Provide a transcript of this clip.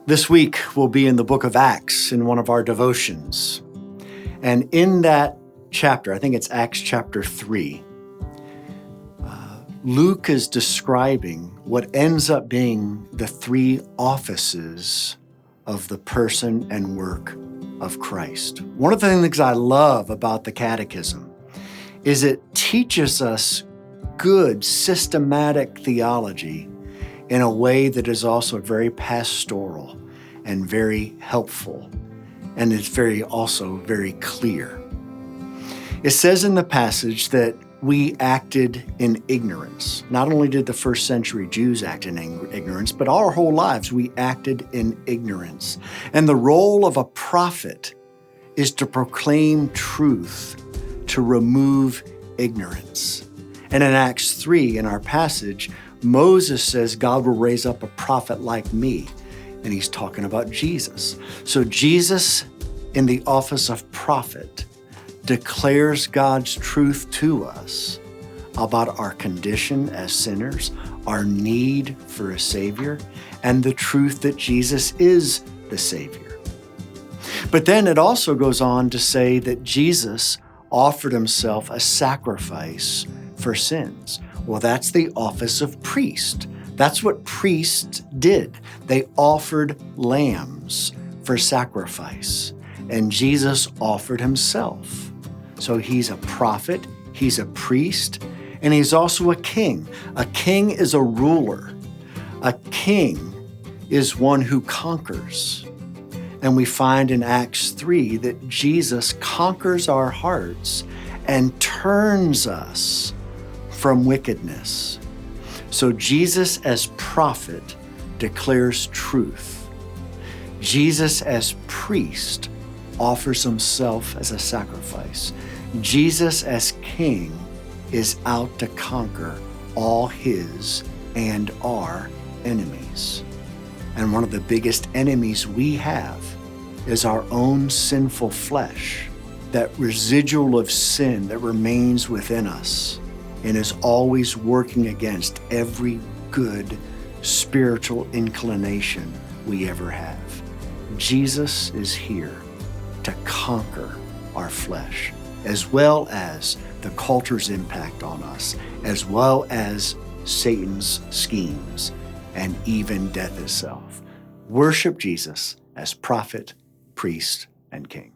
This week, we'll be in the book of Acts in one of our devotions. And in that chapter, I think it's Acts chapter 3, Luke is describing what ends up being the three offices of the person and work of Christ. One of the things I love about the Catechism is it teaches us good, systematic theology in a way that is also very pastoral and very helpful, and it's also very clear. It says in the passage that we acted in ignorance. Not only did the first century Jews act in ignorance, but our whole lives we acted in ignorance. And the role of a prophet is to proclaim truth, to remove ignorance. And in Acts 3, in our passage, Moses says, God will raise up a prophet like me. And he's talking about Jesus. So Jesus, in the office of prophet, declares God's truth to us about our condition as sinners, our need for a Savior, and the truth that Jesus is the Savior. But then it also goes on to say that Jesus offered himself a sacrifice for sins. Well, that's the office of priest. That's what priests did. They offered lambs for sacrifice, and Jesus offered himself. So he's a prophet, he's a priest, and he's also a king. A king is a ruler. A king is one who conquers. And we find in Acts 3 that Jesus conquers our hearts and turns us from wickedness. So Jesus as prophet declares truth. Jesus as priest offers himself as a sacrifice. Jesus as king is out to conquer all his and our enemies. And one of the biggest enemies we have is our own sinful flesh, that residual of sin that remains within us and is always working against every good spiritual inclination we ever have. Jesus is here to conquer our flesh, as well as the culture's impact on us, as well as Satan's schemes, and even death itself. Worship Jesus as prophet, priest, and king.